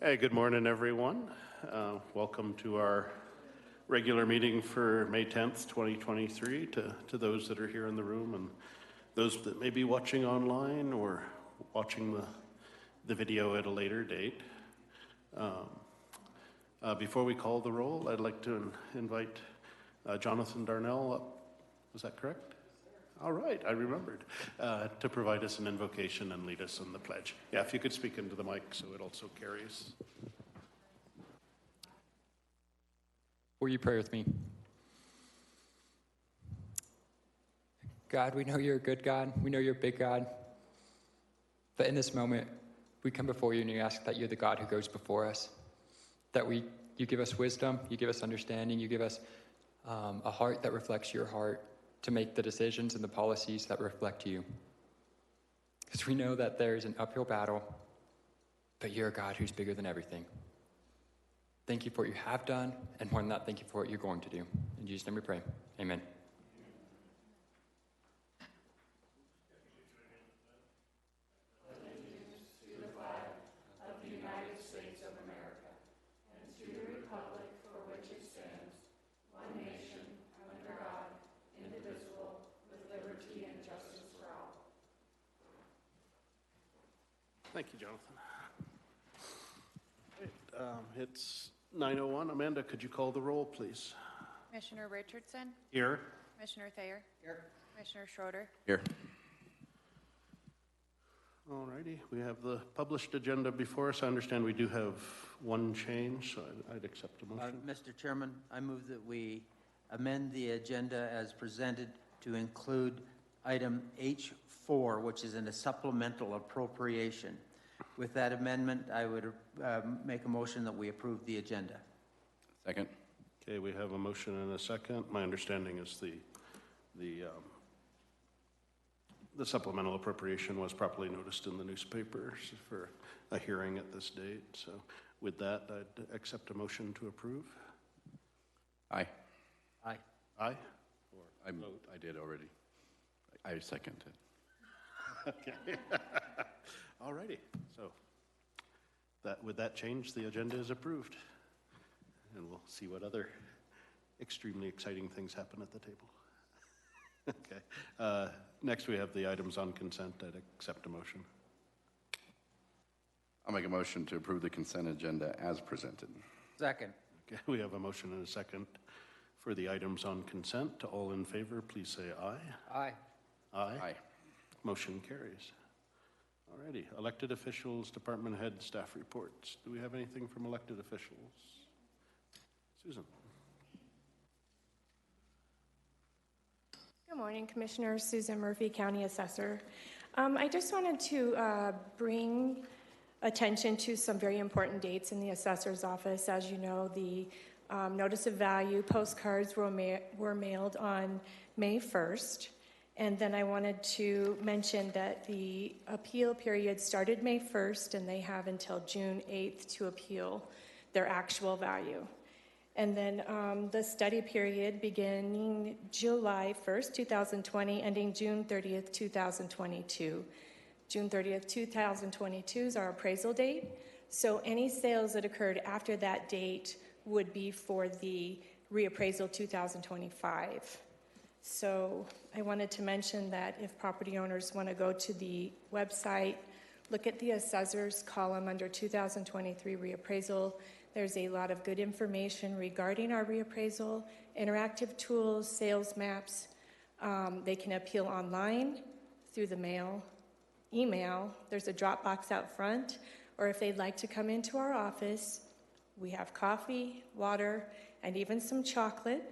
Hey, good morning, everyone. Welcome to our regular meeting for May 10th, 2023. To those that are here in the room and those that may be watching online or watching the video at a later date. Before we call the roll, I'd like to invite Jonathan Darnell up. Was that correct? All right, I remembered, to provide us an invocation and lead us in the pledge. Yeah, if you could speak into the mic so it also carries. Will you pray with me? God, we know you're a good God. We know you're a big God. But in this moment, we come before you and you ask that you're the God who goes before us. That you give us wisdom, you give us understanding, you give us a heart that reflects your heart, to make the decisions and the policies that reflect you. Because we know that there is an uphill battle, but you're a God who's bigger than everything. Thank you for what you have done, and more than that, thank you for what you're going to do. In Jesus' name we pray. Amen. Thank you, Jonathan. It's 9:01. Amanda, could you call the roll, please? Commissioner Richardson? Here. Commissioner Thayer? Here. Commissioner Schroeder? Here. All righty. We have the published agenda before us. I understand we do have one change, so I'd accept a motion. Mr. Chairman, I move that we amend the agenda as presented to include item H4, which is in a supplemental appropriation. With that amendment, I would make a motion that we approve the agenda. Second. Okay, we have a motion and a second. My understanding is the supplemental appropriation was properly noticed in the newspapers for a hearing at this date. So with that, I'd accept a motion to approve. Aye. Aye. Aye? I did already. I second it. Okay. All righty. So with that change, the agenda is approved. And we'll see what other extremely exciting things happen at the table. Okay. Next, we have the items on consent. I'd accept a motion. I'll make a motion to approve the consent agenda as presented. Second. Okay, we have a motion and a second for the items on consent. All in favor, please say aye. Aye. Aye. Aye. Motion carries. Alrighty, elected officials, department head, staff reports. Do we have anything from elected officials? Susan. Good morning, Commissioner. Susan Murphy, County Assessor. I just wanted to bring attention to some very important dates in the Assessor's Office. As you know, the Notice of Value postcards were mailed on May 1st. And then I wanted to mention that the appeal period started May 1st, and they have until June 8th to appeal their actual value. And then the study period beginning July 1st, 2020, ending June 30th, 2022. June 30th, 2022 is our appraisal date. So any sales that occurred after that date would be for the reappraisal 2025. So I wanted to mention that if property owners want to go to the website, look at the assessor's column under 2023 reappraisal. There's a lot of good information regarding our reappraisal, interactive tools, sales maps. They can appeal online, through the mail, email. There's a drop box out front. Or if they'd like to come into our office, we have coffee, water, and even some chocolate.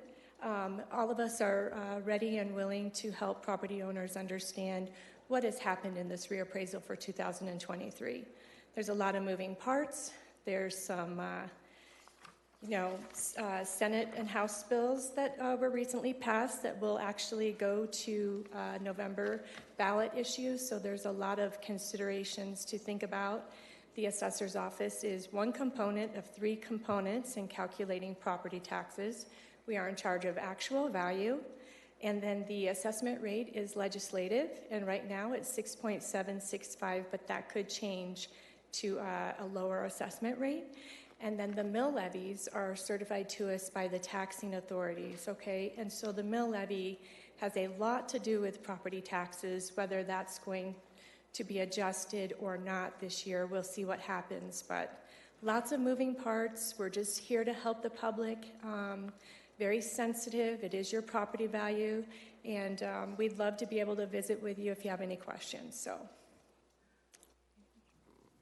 All of us are ready and willing to help property owners understand what has happened in this reappraisal for 2023. There's a lot of moving parts. There's some, Senate and House bills that were recently passed that will actually go to November ballot issues. So there's a lot of considerations to think about. The assessor's office is one component of three components in calculating property taxes. We are in charge of actual value, and then the assessment rate is legislative, and right now it's 6.765, but that could change to a lower assessment rate. And then the mill levies are certified to us by the taxing authorities, okay? And so the mill levy has a lot to do with property taxes, whether that's going to be adjusted or not this year. We'll see what happens, but lots of moving parts. We're just here to help the public. Very sensitive. It is your property value, and we'd love to be able to visit with you if you have any questions, so.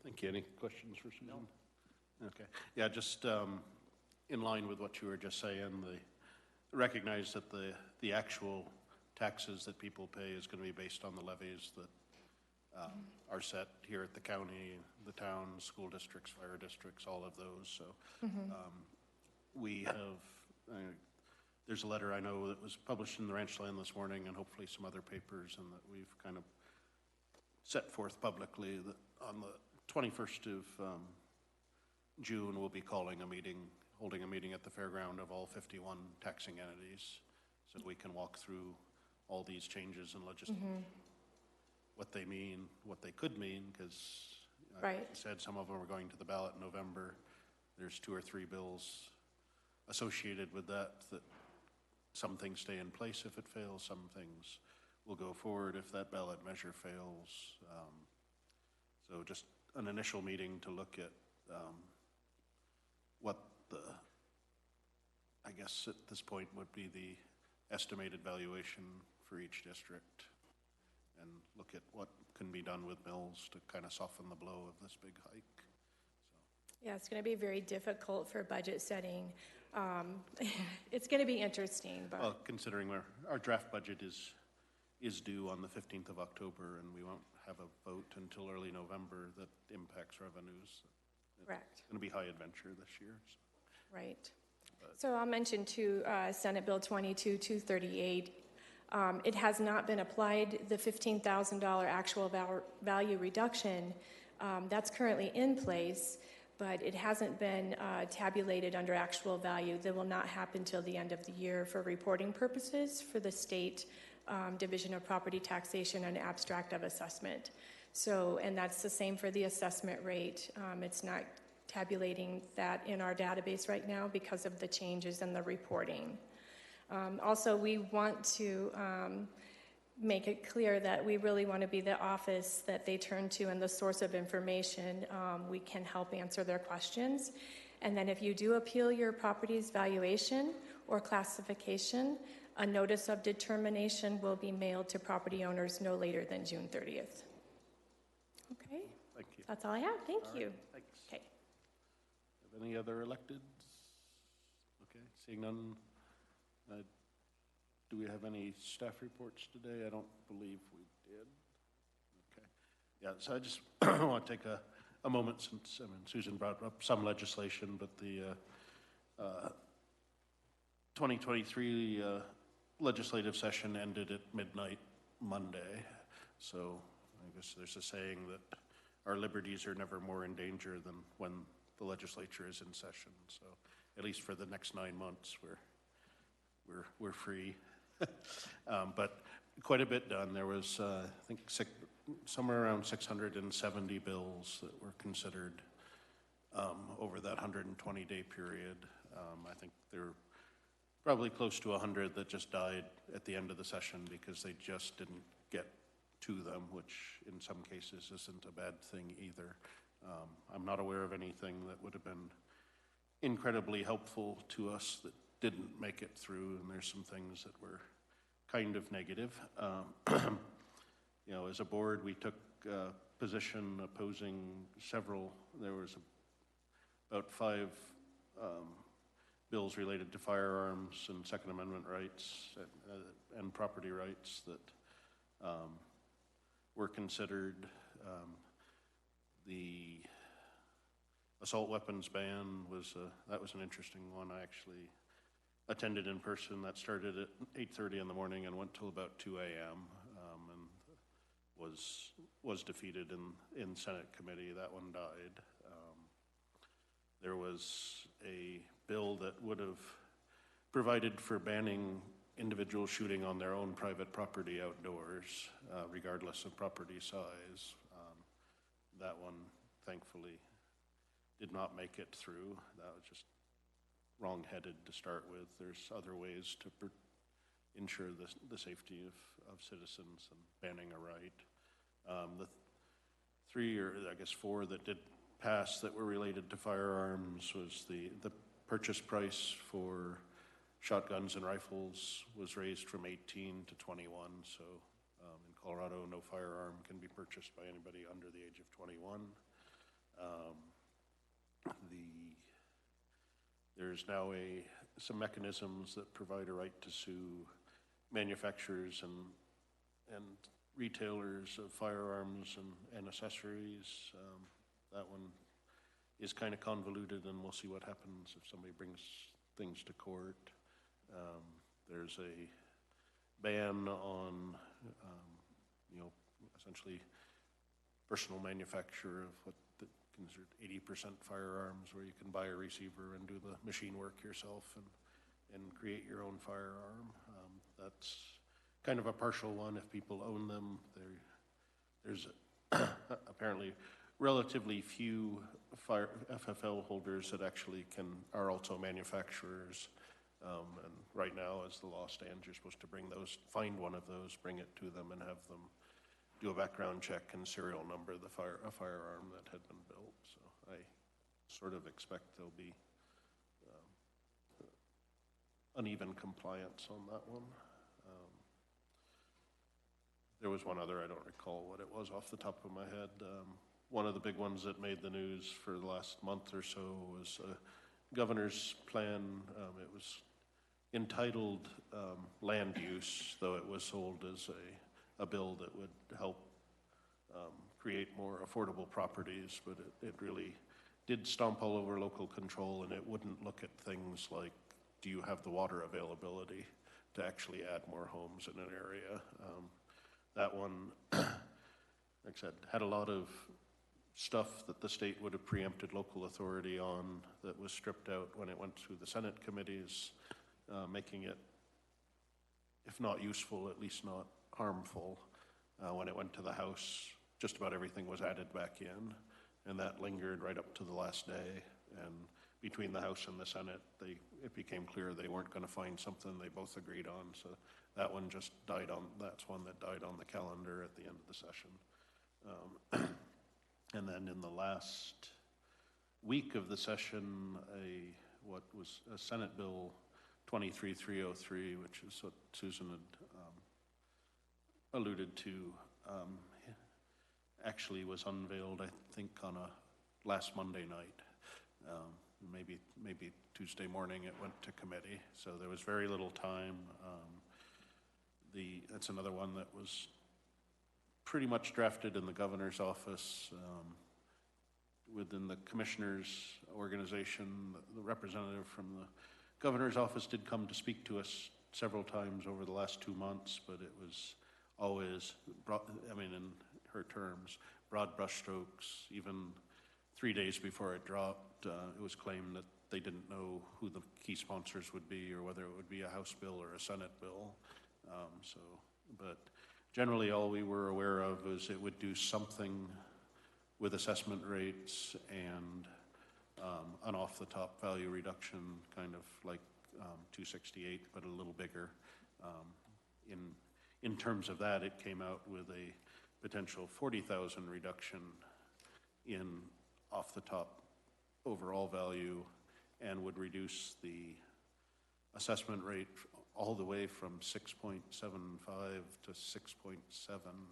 Thank you. Any questions for Susan? No. Okay. Yeah, just in line with what you were just saying, recognize that the actual taxes that people pay is going to be based on the levies that are set here at the county, the town, school districts, fire districts, all of those. So we have, there's a letter I know that was published in the Ranchland this morning, and hopefully some other papers, and that we've kind of set forth publicly that on the 21st of June, we'll be holding a meeting at the fairground of all 51 taxing entities, so we can walk through all these changes in legislation, what they mean, what they could mean, because like I said, some of them are going to the ballot in November. There's 2 or 3 bills associated with that some things stay in place if it fails, some things will go forward if that ballot measure fails. So just an initial meeting to look at what I guess at this point would be the estimated valuation for each district, and look at what can be done with mills to kind of soften the blow of this big hike. So. Yeah, it's going to be very difficult for budget setting. It's going to be interesting. But well, considering our draft budget is due on the 15th of October, and we won't have a vote until early November that impacts revenues. Correct. It's going to be high adventure this year. So. Right. So I'll mention too, Senate Bill 22-238. It has not been applied. The $15,000 actual value reduction, that's currently in place, but it hasn't been tabulated under actual value. That will not happen till the end of the year for reporting purposes for the state Division of Property Taxation and Abstract of Assessment. So, and that's the same for the assessment rate. It's not tabulating that in our database right now because of the changes in the reporting. Also, we want to make it clear that we really want to be the office that they turn to and the source of information. We can help answer their questions. And then if you do appeal your property's valuation or classification, a notice of determination will be mailed to property owners no later than June 30th. Okay. Thank you. That's all I have. Thank you. Right, thanks. Okay. Have any other electeds? Okay, seeing none. Do we have any staff reports today? I don't believe we did. Okay. Yeah, so I just want to take a moment since, Susan brought up some legislation, but the 2023 legislative session ended at midnight Monday. So I guess there's a saying that our liberties are never more in danger than when the legislature is in session. So at least for the next 9 months, we're free. But quite a bit done. There was, I think, somewhere around 670 bills that were considered over that 120-day period. I think there were probably close to 100 that just died at the end of the session because they just didn't get to them, which in some cases isn't a bad thing either. I'm not aware of anything that would have been incredibly helpful to us that didn't make it through, and there's some things that were kind of negative. You know, as a board, we took a position opposing several. There was about 5 bills related to firearms and Second Amendment rights and property rights that were considered. The assault weapons ban was that was an interesting one. I actually attended in person. That started at 8:30 in the morning and went till about 2 a.m. And was defeated in Senate committee. That one died. There was a bill that would have provided for banning individuals shooting on their own private property outdoors, regardless of property size. That one, thankfully did not make it through. That was just wrong-headed to start with. There's other ways to ensure the safety of citizens and banning a right. The three, or I guess four, that did pass that were related to firearms was the purchase price for shotguns and rifles was raised from 18 to 21. So in Colorado, no firearm can be purchased by anybody under the age of 21. There's now some mechanisms that provide a right to sue manufacturers and retailers of firearms and accessories. That one is kind of convoluted, and we'll see what happens if somebody brings things to court. There's a ban on, essentially personal manufacture of what considered 80% firearms, where you can buy a receiver and do the machine work yourself and create your own firearm. That's kind of a partial one if people own them. There's apparently relatively few FFL holders that actually are also manufacturers. And right now, as the law stands, you're supposed to find one of those, bring it to them, and have them do a background check and serial number a firearm that had been built. So I sort of expect there'll be uneven compliance on that one. There was one other, I don't recall what it was off the top of my head. One of the big ones that made the news for the last month or so was a governor's plan. It was entitled land use, though it was sold as a bill that would help create more affordable properties, but it really did stomp all over local control, and it wouldn't look at things like, do you have the water availability to actually add more homes in an area? That one, like I said, had a lot of stuff that the state would have preempted local authority on that was stripped out when it went through the Senate committees, making it, if not useful, at least not harmful. When it went to the House, just about everything was added back in, and that lingered right up to the last day. And between the House and the Senate, it became clear they weren't going to find something they both agreed on. So that one just that's one that died on the calendar at the end of the session. And then in the last week of the session, what was a Senate Bill 23303, which is what Susan had alluded to, actually was unveiled, I think, on last Monday night. Maybe Tuesday morning it went to committee, so there was very little time. That's another one that was pretty much drafted in the governor's office. Within the commissioner's organization, the representative from the governor's office did come to speak to us several times over the last 2 months, but it was always, in her terms, broad brushstrokes. Even 3 days before it dropped, it was claimed that they didn't know who the key sponsors would be or whether it would be a House bill or a Senate bill. But generally all we were aware of is it would do something with assessment rates and an off-the-top value reduction, kind of like 268, but a little bigger. In terms of that, it came out with a potential 40,000 reduction in off-the-top overall value, and would reduce the assessment rate all the way from 6.75 to 6.7,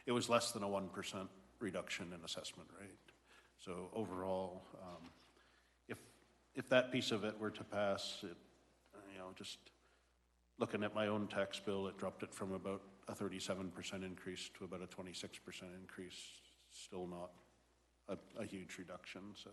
it was less than a 1% reduction in assessment rate. So overall, if that piece of it were to pass, just looking at my own tax bill, it dropped it from about a 37% increase to about a 26% increase. Still not a huge reduction. So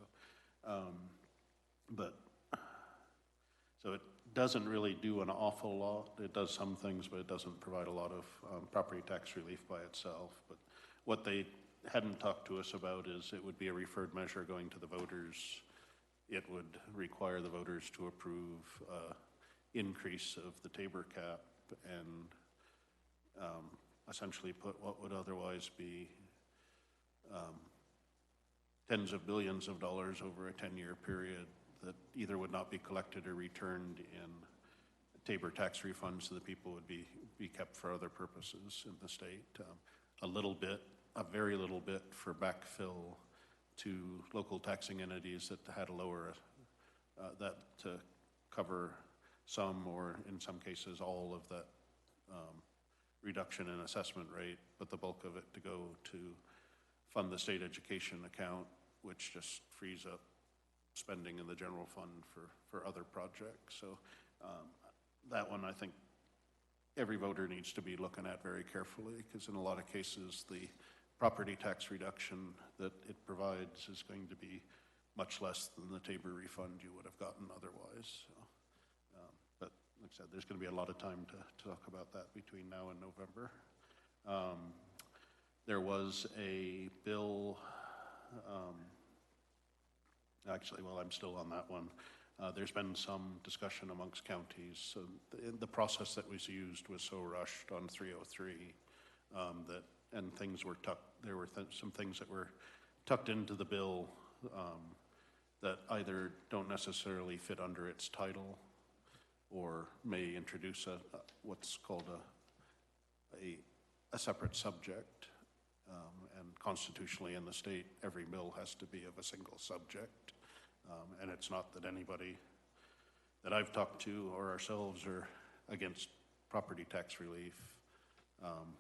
it doesn't really do an awful lot. It does some things, but it doesn't provide a lot of property tax relief by itself. But what they hadn't talked to us about is it would be a referred measure going to the voters. It would require the voters to approve increase of the Tabor cap and essentially put what would otherwise be tens of billions of dollars over a 10-year period that either would not be collected or returned in Tabor tax refunds so that people would be kept for other purposes in the state. A little bit, a very little bit for backfill to local taxing entities that had a lower, that to cover some or in some cases all of that reduction in assessment rate, but the bulk of it to go to fund the state education account, which just frees up spending in the general fund for other projects. So that one I think every voter needs to be looking at very carefully, because in a lot of cases the property tax reduction that it provides is going to be much less than the Tabor refund you would have gotten otherwise. So, but like I said, there's going to be a lot of time to talk about that between now and November. There was a bill, actually, well, I'm still on that one. There's been some discussion amongst counties. So the process that was used was so rushed on 303 that, and things were tucked, there were some things that were tucked into the bill that either don't necessarily fit under its title or may introduce what's called a separate subject. And constitutionally in the state, every bill has to be of a single subject. And it's not that anybody that I've talked to or ourselves are against property tax relief,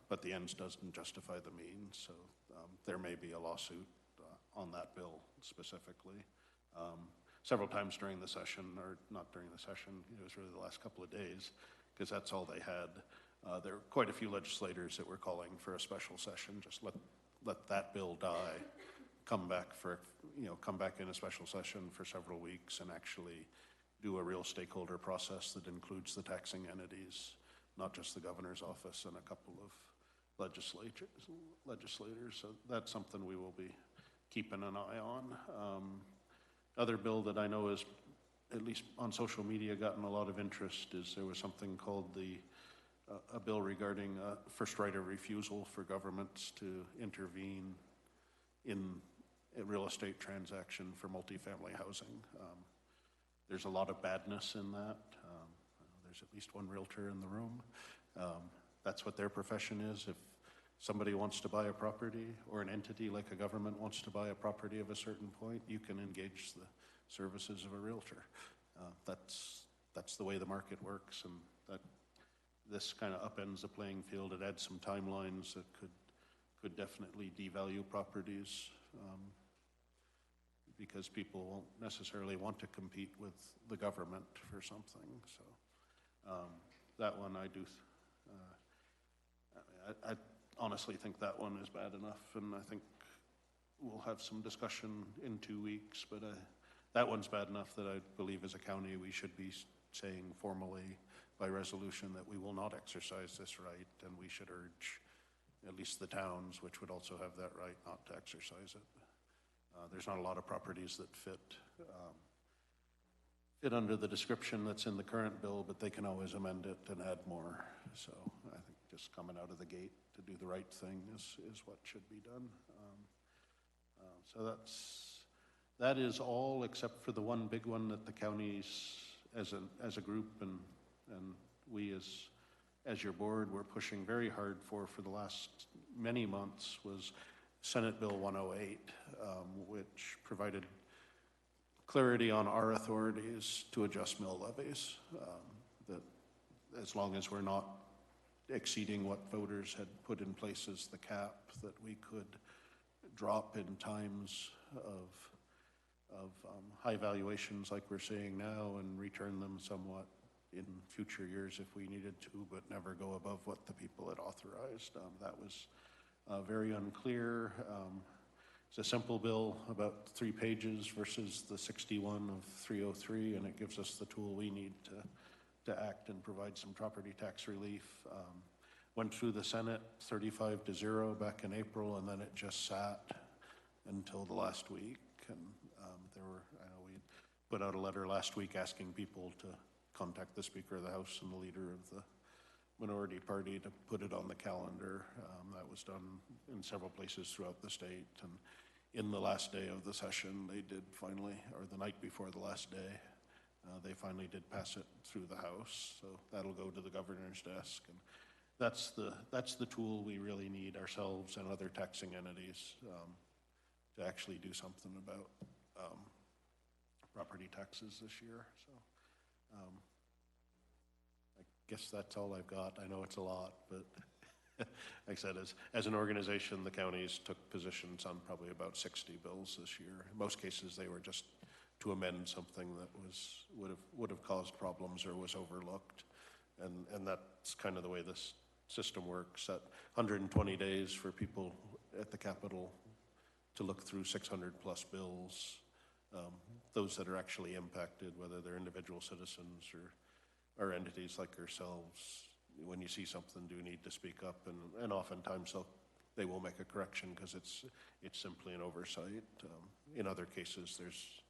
but the ends doesn't justify the means. So there may be a lawsuit on that bill specifically. Several times during the session, or not during the session, it was really the last couple of days, because that's all they had. There were quite a few legislators that were calling for a special session, just let that bill die, come back in a special session for several weeks and actually do a real stakeholder process that includes the taxing entities, not just the governor's office and a couple of legislators. So that's something we will be keeping an eye on. Other bill that I know is, at least on social media, gotten a lot of interest is there was something called a bill regarding first right of refusal for governments to intervene in a real estate transaction for multifamily housing. There's a lot of badness in that. There's at least one realtor in the room. That's what their profession is. If somebody wants to buy a property, or an entity like a government wants to buy a property of a certain point, you can engage the services of a realtor. That's the way the market works, and that this kind of upends the playing field. It adds some timelines that could definitely devalue properties because people won't necessarily want to compete with the government for something. So that one I do. I honestly think that one is bad enough, and I think we'll have some discussion in 2 weeks, but that one's bad enough that I believe as a county we should be saying formally by resolution that we will not exercise this right, and we should urge at least the towns, which would also have that right, not to exercise it. There's not a lot of properties that fit under the description that's in the current bill, but they can always amend it and add more. So I think just coming out of the gate to do the right thing is what should be done. So that is all except for the one big one that the counties as a group and we as your board were pushing very hard for the last many months was Senate Bill 108, which provided clarity on our authorities to adjust mill levies, that as long as we're not exceeding what voters had put in place as the cap, that we could drop in times of high valuations like we're seeing now and return them somewhat in future years if we needed to, but never go above what the people had authorized. That was very unclear. It's a simple bill, about 3 pages versus the 61 of 303, and it gives us the tool we need to act and provide some property tax relief. Went through the Senate 35-0 back in April, and then it just sat until the last week. And I know we put out a letter last week asking people to contact the Speaker of the House and the leader of the minority party to put it on the calendar. That was done in several places throughout the state, and in the last day of the session, they did finally, or the night before the last day, they finally did pass it through the House. So that'll go to the governor's desk. And that's the tool we really need ourselves and other taxing entities to actually do something about property taxes this year. So I guess that's all I've got. I know it's a lot, but like I said, as an organization, the counties took positions on probably about 60 bills this year. In most cases, they were just to amend something that would have caused problems or was overlooked, and that's kind of the way this system works. At 120 days for people at the Capitol to look through 600 plus bills, those that are actually impacted, whether they're individual citizens or entities like yourselves. When you see something, do need to speak up, and oftentimes they will make a correction because it's simply an oversight. In other cases, there's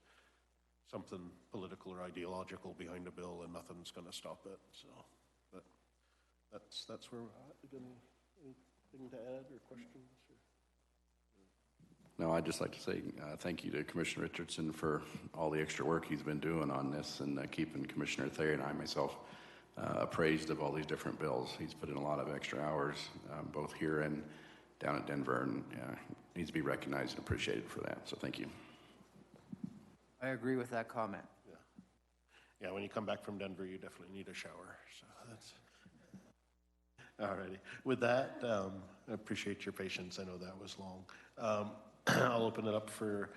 something political or ideological behind a bill, and nothing's going to stop it. So, but that's where we're at. Anything to add or questions? No, I'd just like to say thank you to Commissioner Richardson for all the extra work he's been doing on this, and keeping Commissioner Thayer and I myself appraised of all these different bills. He's put in a lot of extra hours, both here and down at Denver, and needs to be recognized and appreciated for that. So thank you. I agree with that comment. Yeah, when you come back from Denver, you definitely need a shower. So that's all righty. With that, I appreciate your patience. I know that was long. I'll open it up for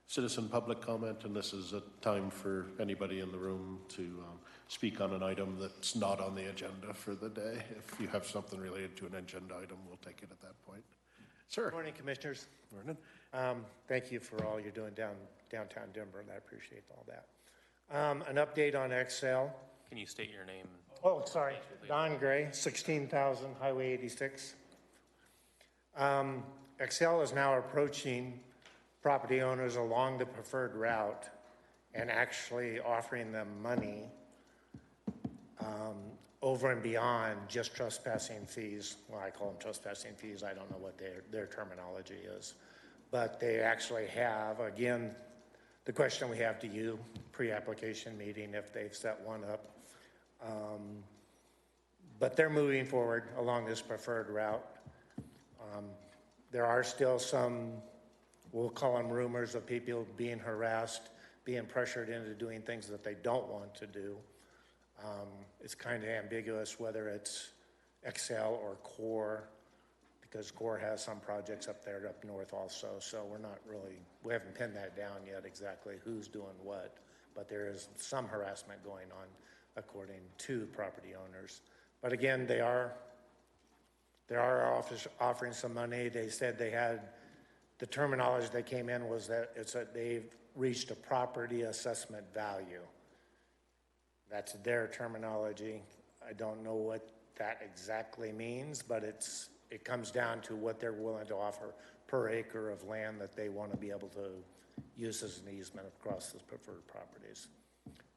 citizen public comment, and this is a time for anybody in the room to speak on an item that's not on the agenda for the day. If you have something related to an agenda item, we'll take it at that point. Sir. Good morning, Commissioners. Morning. Thank you for all you're doing downtown Denver, and I appreciate all that. An update on Excel. Can you state your name? Oh, sorry, Don Gray, 16,000 Highway 86. Excel is now approaching property owners along the preferred route and actually offering them money over and beyond just trespassing fees. Well, I call them trespassing fees. I don't know what their terminology is. But they actually have, again, the question we have to you, pre-application meeting, if they've set one up. But they're moving forward along this preferred route. There are still some, we'll call them rumors, of people being harassed, being pressured into doing things that they don't want to do. It's kind of ambiguous whether it's Excel or Core, because Core has some projects up there up north also. So we haven't pinned that down yet exactly who's doing what, but there is some harassment going on according to property owners. But again, they are offering some money. They said they had, the terminology that came in was that they've reached a property assessment value. That's their terminology. I don't know what that exactly means, but it comes down to what they're willing to offer per acre of land that they want to be able to use as an easement across the preferred properties.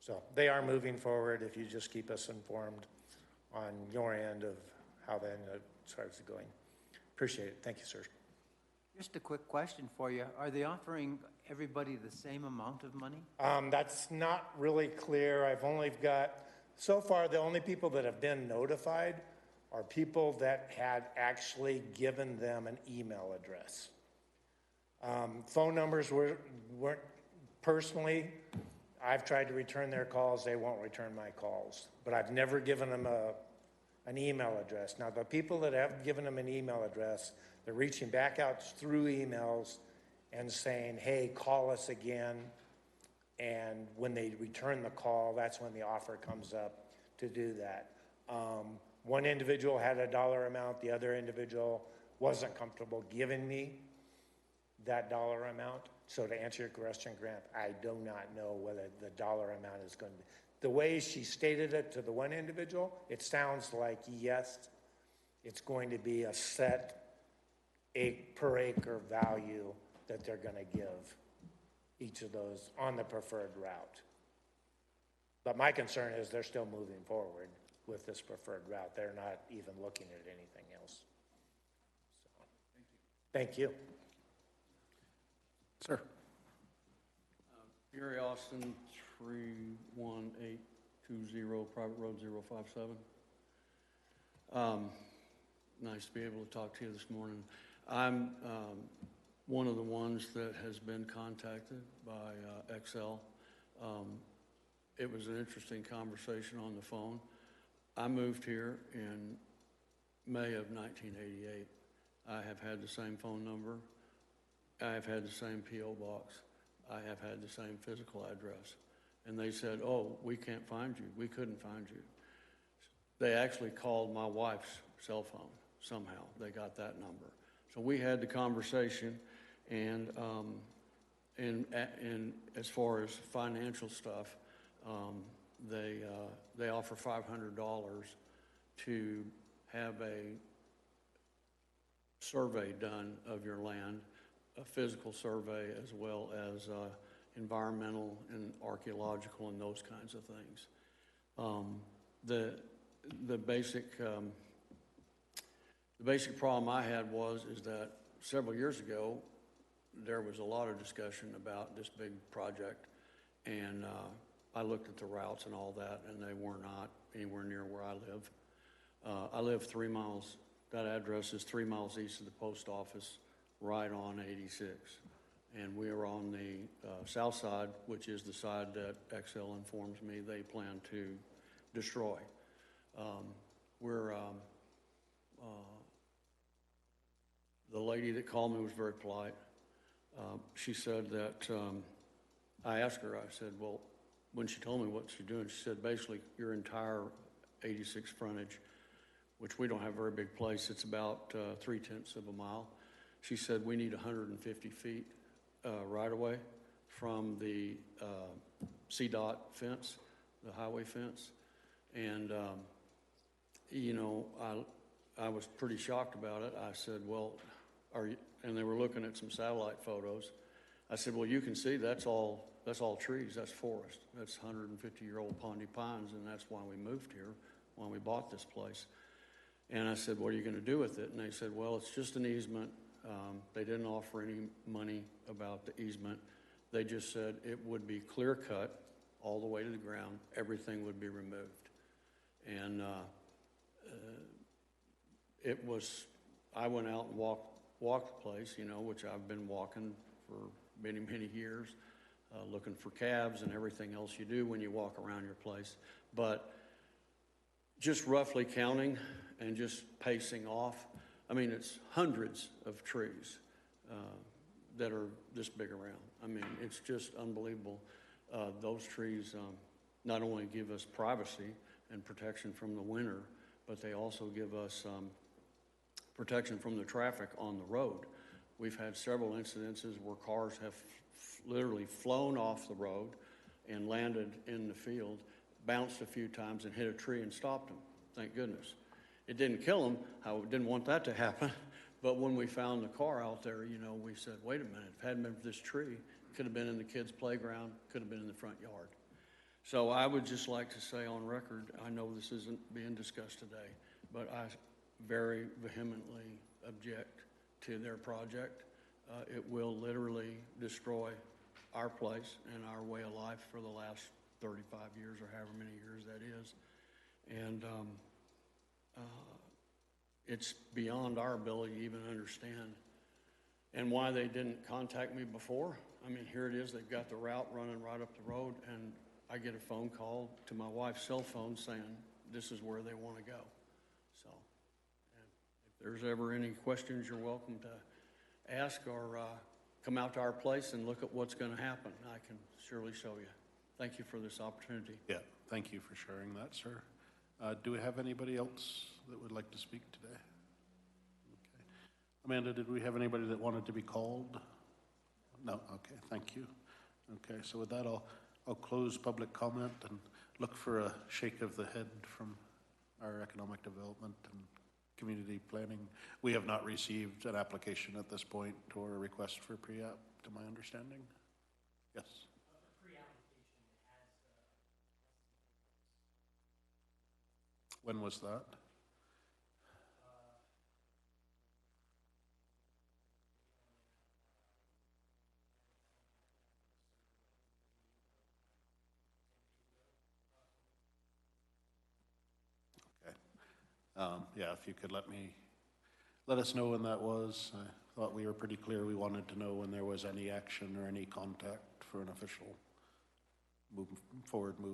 So they are moving forward. If you just keep us informed on your end of how that starts going. Appreciate it. Thank you, sir. Just a quick question for you. Are they offering everybody the same amount of money? That's not really clear. I've only got, so far, the only people that have been notified are people that had actually given them an email address. Phone numbers weren't personally, I've tried to return their calls. They won't return my calls, but I've never given them an email address. Now, the people that have given them an email address, they're reaching back out through emails and saying, hey, call us again. And when they return the call, that's when the offer comes up to do that. One individual had a dollar amount. The other individual wasn't comfortable giving me that dollar amount. So to answer your question, Grant, I do not know whether the dollar amount is going to be. The way she stated it to the one individual, it sounds like, yes, it's going to be a set per acre value that they're going to give each of those on the preferred route. But my concern is they're still moving forward with this preferred route. They're not even looking at anything else. So, thank you. Sir? Gary Austin, 31820, Private Road 057. Nice to be able to talk to you this morning. I'm one of the ones that has been contacted by XL. It was an interesting conversation on the phone. I moved here in May of 1988. I have had the same phone number. I have had the same P.O. box. I have had the same physical address. And they said, oh, we can't find you. We couldn't find you. They actually called my wife's cell phone somehow. They got that number. So we had the conversation, and as far as financial stuff, they offer $500 to have a survey done of your land, a physical survey, as well as environmental and archaeological and those kinds of things. The basic problem I had is that several years ago there was a lot of discussion about this big project, and I looked at the routes and all that, and they were not anywhere near where I live. I live 3 miles. That address is 3 miles east of the post office, right on 86. And we are on the south side, which is the side that XL informs me they plan to destroy. The lady that called me was very polite. She said that, I asked her, I said, well, when she told me what she's doing, she said, basically, your entire 86 frontage, which we don't have a very big place, it's about 3/10 of a mile. She said, we need 150 feet right away from the CDOT fence, the highway fence. And, you know, I was pretty shocked about it. I said, well, and they were looking at some satellite photos. I said, well, you can see that's all trees, that's forest. That's 150-year-old pondy pines, and that's why we moved here, when we bought this place. And I said, what are you going to do with it? And they said, well, it's just an easement. They didn't offer any money about the easement. They just said it would be clear cut all the way to the ground. Everything would be removed. And I went out and walked the place, you know, which I've been walking for many, many years, looking for cabs and everything else you do when you walk around your place. But just roughly counting and just pacing off, I mean, it's hundreds of trees that are this big around. I mean, it's just unbelievable. Those trees not only give us privacy and protection from the winter, but they also give us protection from the traffic on the road. We've had several incidences where cars have literally flown off the road and landed in the field, bounced a few times and hit a tree and stopped them. Thank goodness. It didn't kill them. I didn't want that to happen. But when we found the car out there, you know, we said, wait a minute, if it hadn't been for this tree, it could have been in the kids' playground, could have been in the front yard. So I would just like to say on record, I know this isn't being discussed today, but I very vehemently object to their project. It will literally destroy our place and our way of life for the last 35 years or however many years that is. And it's beyond our ability to even understand. And why they didn't contact me before, I mean, here it is, they've got the route running right up the road, and I get a phone call to my wife's cell phone saying this is where they want to go. So if there's ever any questions, you're welcome to ask or come out to our place and look at what's going to happen. I can surely show you. Thank you for this opportunity. Yeah, thank you for sharing that, sir. Do we have anybody else that would like to speak today? Okay. Amanda, did we have anybody that wanted to be called? No? Okay, thank you. Okay, so with that, I'll close public comment and look for a shake of the head from our economic development and community planning. We have not received an application at this point or a request for pre-app, to my understanding. Yes. When was that? yeah, if you could let us know when that was. I thought we were pretty clear. We wanted to know when there was any action or any contact for an official move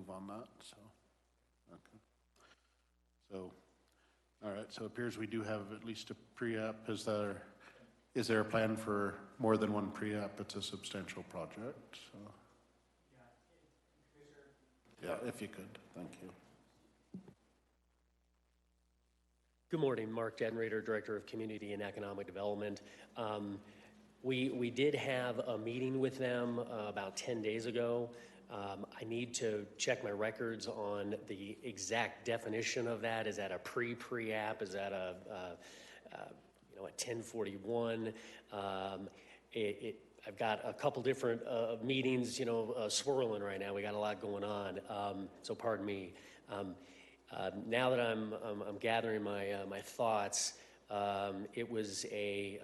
on that, so, okay. So, all right, so it appears we do have at least a pre-app. Is there a plan for more than one pre-app? It's a substantial project, so. Yeah, if you could, thank you. Good morning, Mark Denrader, Director of Community and Economic Development. We did have a meeting with them about 10 days ago. I need to check my records on the exact definition of that. Is that a pre-app? Is that a 1041? I've got a couple different meetings, swirling right now. We got a lot going on, so pardon me. Now that I'm gathering my thoughts, it was a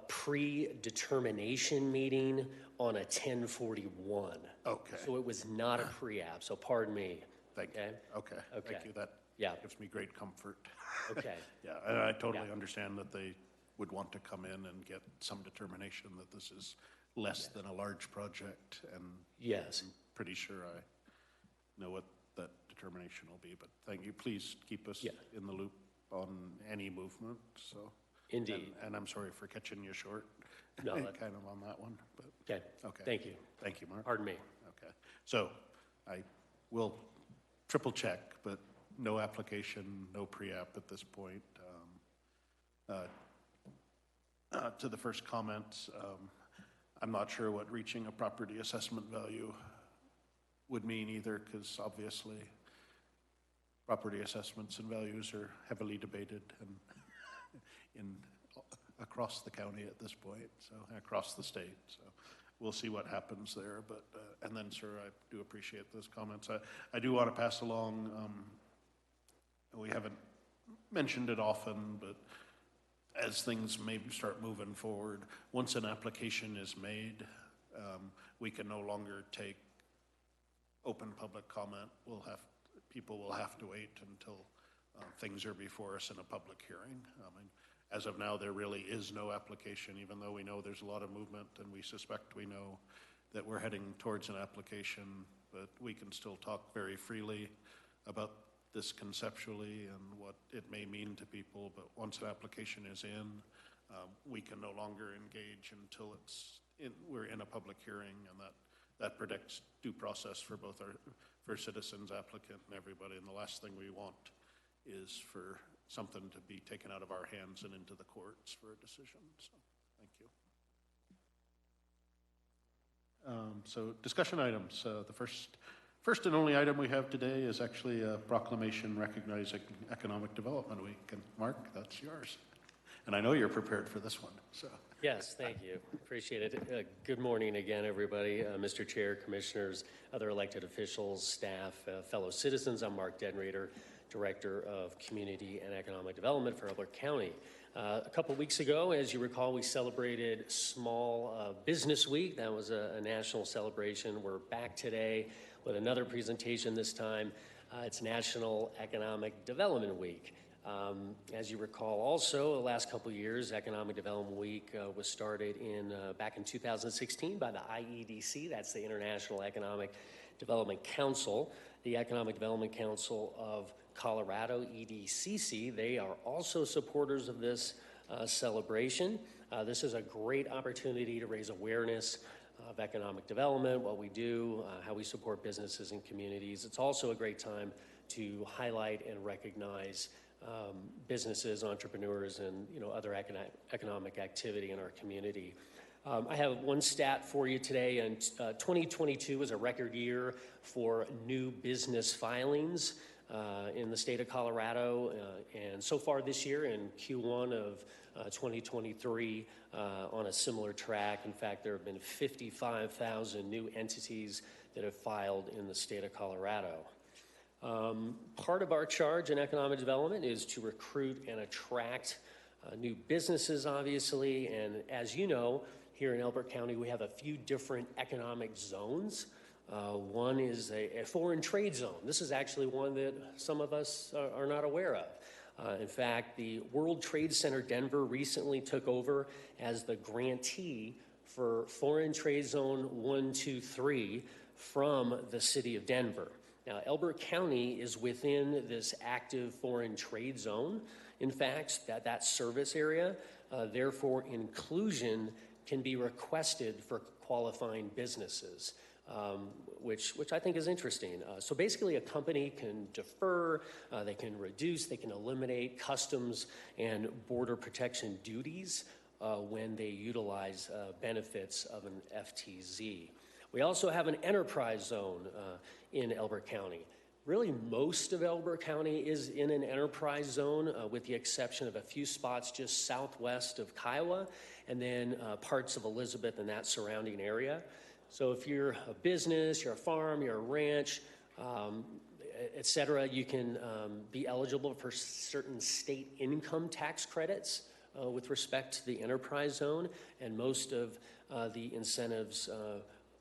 predetermination meeting on a 1041. Okay. So it was not a pre-app, so pardon me. Thank you. Okay. Thank you. That gives me great comfort. Okay. Yeah, and I totally understand that they would want to come in and get some determination that this is less than a large project, and yes, I'm pretty sure I know what that determination will be, but thank you. Please keep us in the loop on any movement, so. Indeed. And I'm sorry for catching you short, no, kind of on that one, but. Okay. Thank you. Thank you, Mark. Pardon me. Okay, so I will triple check, but no application, no pre-app at this point. To the first comment, I'm not sure what reaching a property assessment value would mean either, because obviously property assessments and values are heavily debated and across the county at this point, so across the state. So we'll see what happens there. But and then, sir, I do appreciate those comments. I do want to pass along. We haven't mentioned it often, but as things maybe start moving forward, once an application is made, we can no longer take open public comment. People will have to wait until things are before us in a public hearing. As of now, there really is no application, even though we know there's a lot of movement, and we suspect we know that we're heading towards an application, but we can still talk very freely about this conceptually and what it may mean to people. But once an application is in, we can no longer engage until we're in a public hearing, and that protects due process for both for citizens, applicant, and everybody. And the last thing we want is for something to be taken out of our hands and into the courts for a decision. So, thank you. So, discussion items. The first and only item we have today is actually a proclamation recognizing Economic Development Week. And Mark, that's yours. And I know you're prepared for this one. So. Yes, thank you. Appreciate it. Good morning again, everybody. Mr. Chair, commissioners, other elected officials, staff, fellow citizens. I'm Mark Denrader, Director of Community and Economic Development for Elbert County. A couple weeks ago, as you recall, we celebrated Small Business Week. That was a national celebration. We're back today with another presentation this time. It's National Economic Development Week. As you recall also, the last couple of years, Economic Development Week was started back in 2016 by the IEDC. That's the International Economic Development Council. The Economic Development Council of Colorado, EDCC, they are also supporters of this celebration. This is a great opportunity to raise awareness of economic development, what we do, how we support businesses and communities. It's also a great time to highlight and recognize businesses, entrepreneurs, and other economic activity in our community. I have one stat for you today, and 2022 was a record year for new business filings in the state of Colorado, and so far this year in Q1 of 2023 on a similar track. In fact, there have been 55,000 new entities that have filed in the state of Colorado. Part of our charge in economic development is to recruit and attract new businesses, obviously, and as you know, here in Elbert County, we have a few different economic zones. One is a foreign trade zone. This is actually one that some of us are not aware of. In fact, the World Trade Center Denver recently took over as the grantee for Foreign Trade Zone 123 from the city of Denver. Now, Elbert County is within this active foreign trade zone. In fact, that service area, therefore, inclusion can be requested for qualifying businesses, which I think is interesting. So basically, a company can defer, they can reduce, they can eliminate customs and border protection duties when they utilize benefits of an FTZ. We also have an enterprise zone in Elbert County. Really, most of Elbert County is in an enterprise zone, with the exception of a few spots just southwest of Kiowa, and then parts of Elizabeth and that surrounding area. So if you're a business, you're a farm, you're a ranch, et cetera, you can be eligible for certain state income tax credits with respect to the enterprise zone, and most of the incentives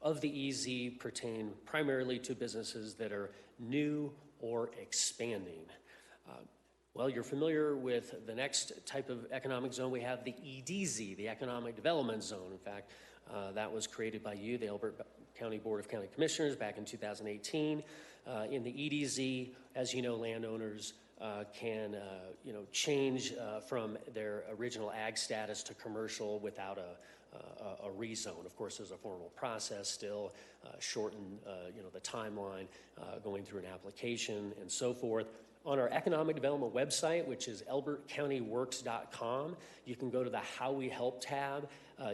of the EZ pertain primarily to businesses that are new or expanding. Well, you're familiar with the next type of economic zone. We have the EDZ, the Economic Development Zone. In fact, that was created by you, the Elbert County Board of County Commissioners, back in 2018. In the EDZ, as you know, landowners can change from their original ag status to commercial without a rezone. Of course, there's a formal process still, shorten the timeline, going through an application and so forth. On our economic development website, which is elbertcountyworks.com, you can go to the How We Help tab.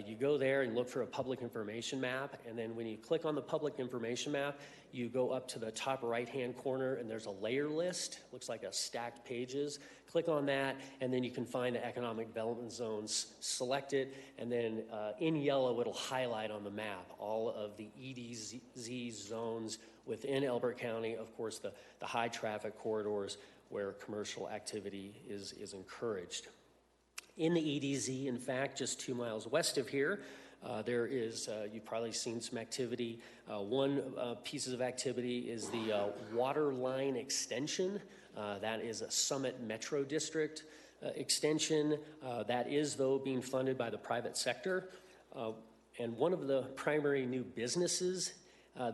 You go there and look for a public information map, and then when you click on the public information map, you go up to the top right-hand corner, and there's a layer list. Looks like a stacked pages. Click on that, and then you can find the economic development zones, select it, and then in yellow, it'll highlight on the map all of the EDZ zones within Elbert County, of course, the high traffic corridors where commercial activity is encouraged. In the EDZ, in fact, just 2 miles west of here, there is, you've probably seen some activity. One pieces of activity is the water line extension. That is a Summit Metro District extension. That is, though, being funded by the private sector. And one of the primary new businesses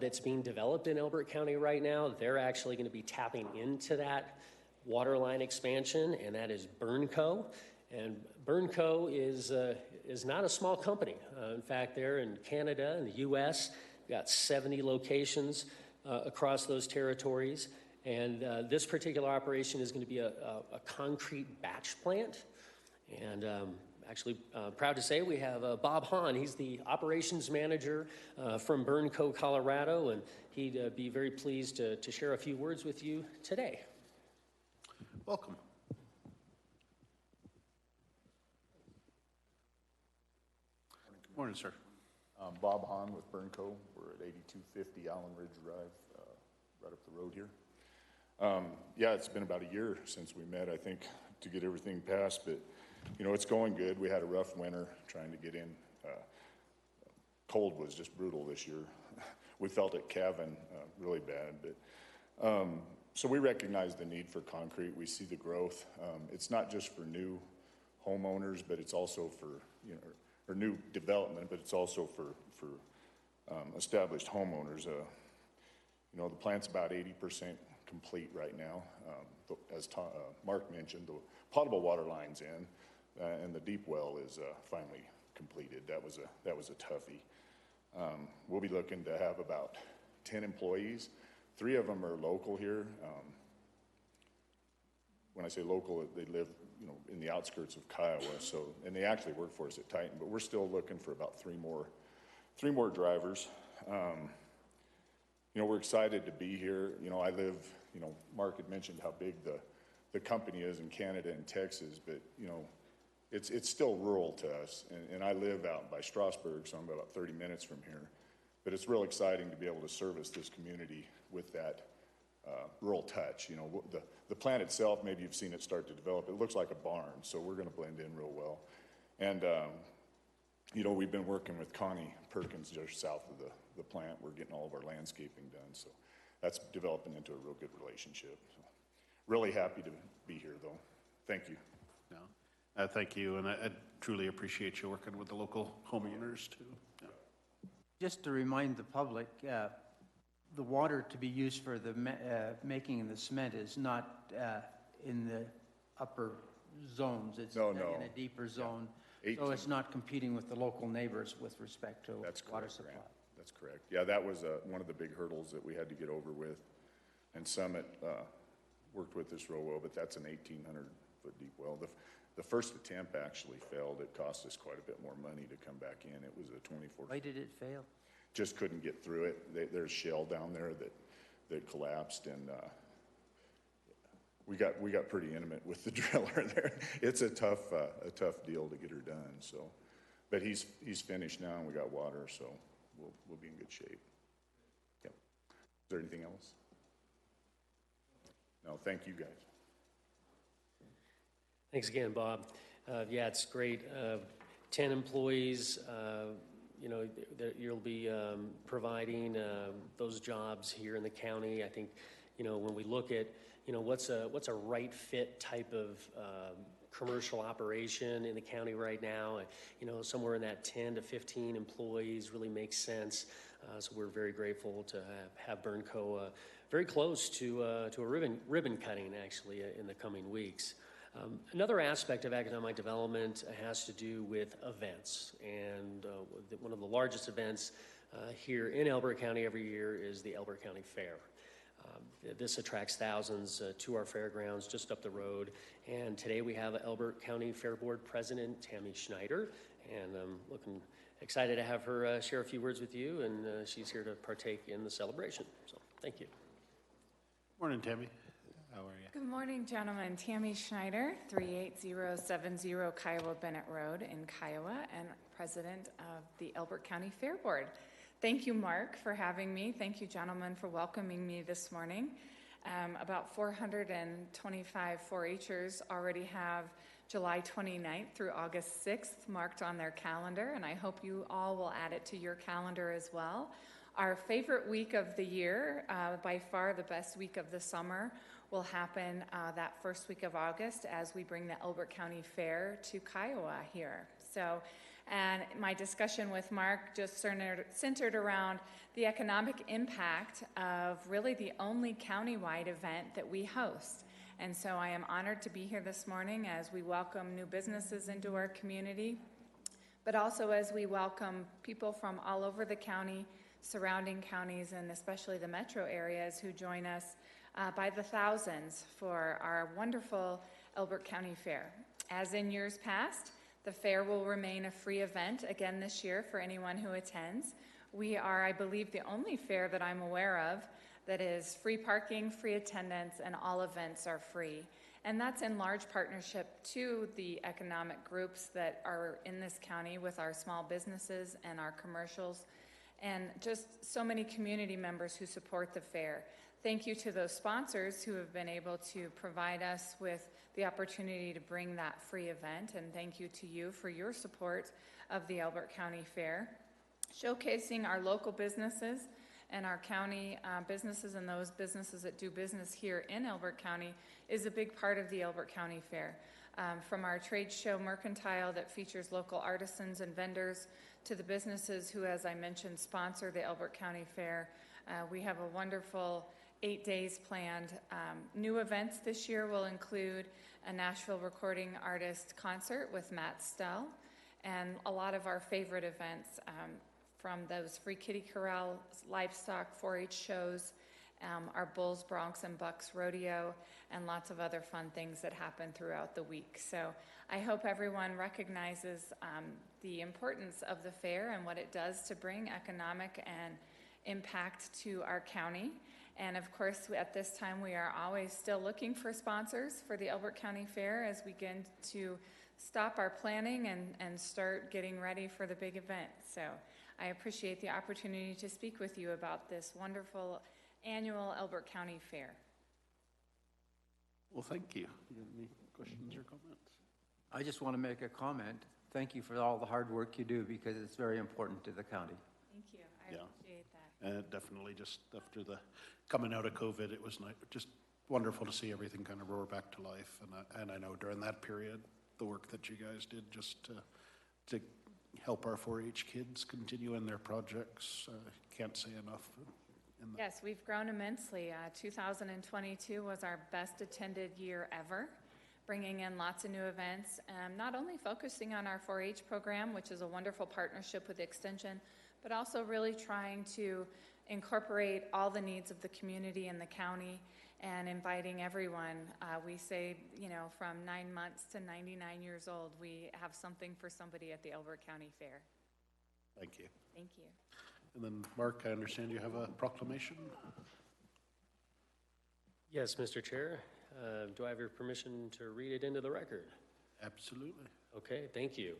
that's being developed in Elbert County right now, they're actually going to be tapping into that water line expansion, and that is Burnco. And Burnco is not a small company. In fact, they're in Canada and the U.S. We've got 70 locations across those territories. And this particular operation is going to be a concrete batch plant. And actually, proud to say we have Bob Hahn. He's the operations manager from Burnco, Colorado, and he'd be very pleased to share a few words with you today. Welcome. Good morning, sir. I'm Bob Hahn with Burnco. We're at 8250 Allen Ridge Drive, right up the road here. Yeah, it's been about a year since we met, I think, to get everything passed, but it's going good. We had a rough winter trying to get in. Cold was just brutal this year. We felt it calving really bad, but so we recognize the need for concrete. We see the growth. It's not just for new homeowners, but it's also for or new development, but it's also for established homeowners. The plant's about 80% complete right now. As Mark mentioned, the potable water line's in, and the deep well is finally completed. That was a toughie. We'll be looking to have about 10 employees. 3 of them are local here. When I say local, they live in the outskirts of Kiowa, and they actually work for us at Titan, but we're still looking for about 3 more drivers. We're excited to be here. I live, Mark had mentioned how big the company is in Canada and Texas, but it's still rural to us, and I live out by Strasburg, so I'm about 30 minutes from here. But it's real exciting to be able to service this community with that rural touch. The plant itself, maybe you've seen it start to develop. It looks like a barn, so we're going to blend in real well. And we've been working with Connie Perkins just south of the plant. We're getting all of our landscaping done, so that's developing into a real good relationship. So really happy to be here, though. Thank you. No, thank you, and I truly appreciate you working with the local homeowners too. Yeah. Just to remind the public, the water to be used for the making of the cement is not in the upper zones. It's No, in no. a deeper zone. Yeah. So it's not competing with the local neighbors with respect to That's water correct, supply. Grant. That's correct. Yeah, that was one of the big hurdles that we had to get over with. And Summit worked with us real well, but that's an 1,800-foot deep well. The first attempt actually failed. It cost us quite a bit more money to come back in. It was a 24. Why did it fail? Just couldn't get through it. There's shell down there that collapsed, and we got pretty intimate with the driller there. It's a tough deal to get her done. So, but he's finished now, and we got water, so we'll be in good shape. Yep. Is there anything else? No. Thank you, guys. Thanks again, Bob. Yeah, it's great. 10 employees, you know, you'll be providing those jobs here in the county. I think, you know, when we look at, you know, what's a right fit type of commercial operation in the county right now, you know, somewhere in that 10 to 15 employees really makes sense. So we're very grateful to have Burnco very close to a ribbon cutting, actually, in the coming weeks. Another aspect of economic development has to do with events, and one of the largest events here in Elbert County every year is the Elbert County Fair. This attracts thousands to our fairgrounds just up the road, and today we have Elbert County Fair Board President Tammy Schneider, and I'm looking excited to have her share a few words with you, and she's here to partake in the celebration. So thank you. Morning, Tammy. How are you? Good morning, gentlemen. Tammy Schneider, 38070 Kiowa Bennett Road in Kiowa, and president of the Elbert County Fair Board. Thank you, Mark, for having me. Thank you, gentlemen, for welcoming me this morning. About 425 4-Hers already have July 29th through August 6th marked on their calendar, and I hope you all will add it to your calendar as well. Our favorite week of the year, by far the best week of the summer, will happen that first week of August as we bring the Elbert County Fair to Kiowa here. So, and my discussion with Mark just centered around the economic impact of really the only countywide event that we host. And so I am honored to be here this morning as we welcome new businesses into our community, but also as we welcome people from all over the county, surrounding counties, and especially the metro areas who join us by the thousands for our wonderful Elbert County Fair. As in years past, the fair will remain a free event again this year for anyone who attends. We are, I believe, the only fair that I'm aware of that is free parking, free attendance, and all events are free. And that's in large partnership to the economic groups that are in this county with our small businesses and our commercials, and just so many community members who support the fair. Thank you to those sponsors who have been able to provide us with the opportunity to bring that free event, and thank you to you for your support of the Elbert County Fair. Showcasing our local businesses and our county businesses and those businesses that do business here in Elbert County is a big part of the Elbert County Fair. From our trade show Mercantile that features local artisans and vendors to the businesses who, as I mentioned, sponsor the Elbert County Fair. We have a wonderful 8 days planned. New events this year will include a Nashville recording artist concert with Matt Stell, and a lot of our favorite events from those free kitty corral, livestock, 4-H shows, our Bulls, Broncs, and Bucks rodeo, and lots of other fun things that happen throughout the week. So I hope everyone recognizes the importance of the fair and what it does to bring economic and impact to our county. And of course, at this time, we are always still looking for sponsors for the Elbert County Fair as we begin to stop our planning and start getting ready for the big event. So I appreciate the opportunity to speak with you about this wonderful annual Elbert County Fair. Well, thank you. Do you have any questions or comments? I just want to make a comment. Thank you for all the hard work you do because it's very important to the county. Thank you. I appreciate that. And definitely just after the coming out of COVID, it was just wonderful to see everything kind of roar back to life. And I know during that period, the work that you guys did just to help our 4-H kids continue in their projects, can't say enough. Yes, we've grown immensely. 2022 was our best attended year ever, bringing in lots of new events, not only focusing on our 4-H program, which is a wonderful partnership with Extension, but also really trying to incorporate all the needs of the community and the county and inviting everyone. We say, you know, from 9 months to 99 years old, we have something for somebody at the Elbert County Fair. Thank you. Thank you. And then, Mark, I understand you have a proclamation? Yes, Mr. Chair. Do I have your permission to read it into the record? Absolutely. Okay, thank you.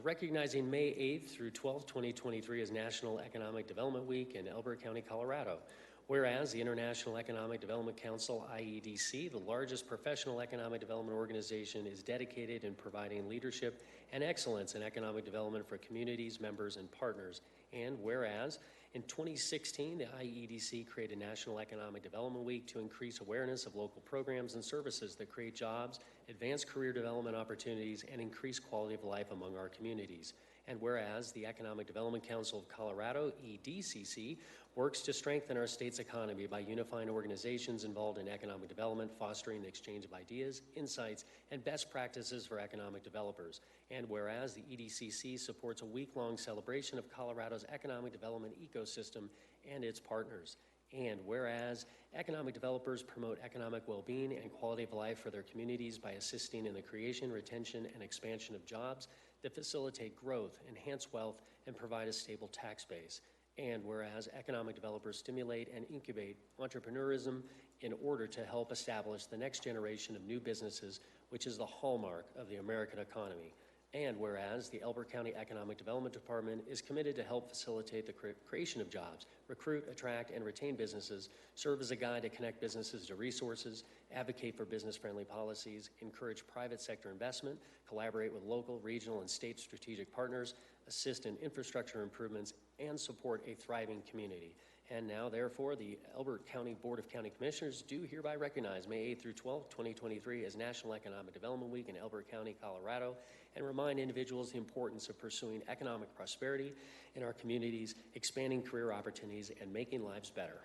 Recognizing May 8th through 12th, 2023 as National Economic Development Week in Elbert County, Colorado. Whereas the International Economic Development Council, IEDC, the largest professional economic development organization, is dedicated in providing leadership and excellence in economic development for communities, members, and partners. And whereas in 2016, the IEDC created National Economic Development Week to increase awareness of local programs and services that create jobs, advance career development opportunities, and increase quality of life among our communities. And whereas the Economic Development Council of Colorado, EDCC, works to strengthen our state's economy by unifying organizations involved in economic development, fostering the exchange of ideas, insights, and best practices for economic developers. And whereas the EDCC supports a week-long celebration of Colorado's economic development ecosystem and its partners. And whereas economic developers promote economic well-being and quality of life for their communities by assisting in the creation, retention, and expansion of jobs that facilitate growth, enhance wealth, and provide a stable tax base. And whereas economic developers stimulate and incubate entrepreneurism in order to help establish the next generation of new businesses, which is the hallmark of the American economy. And whereas the Elbert County Economic Development Department is committed to help facilitate the creation of jobs, recruit, attract, and retain businesses, serve as a guide to connect businesses to resources, advocate for business-friendly policies, encourage private sector investment, collaborate with local, regional, and state strategic partners, assist in infrastructure improvements, and support a thriving community. And now, therefore, the Elbert County Board of County Commissioners do hereby recognize May 8th through 12th, 2023 as National Economic Development Week in Elbert County, Colorado, and remind individuals the importance of pursuing economic prosperity in our communities, expanding career opportunities, and making lives better.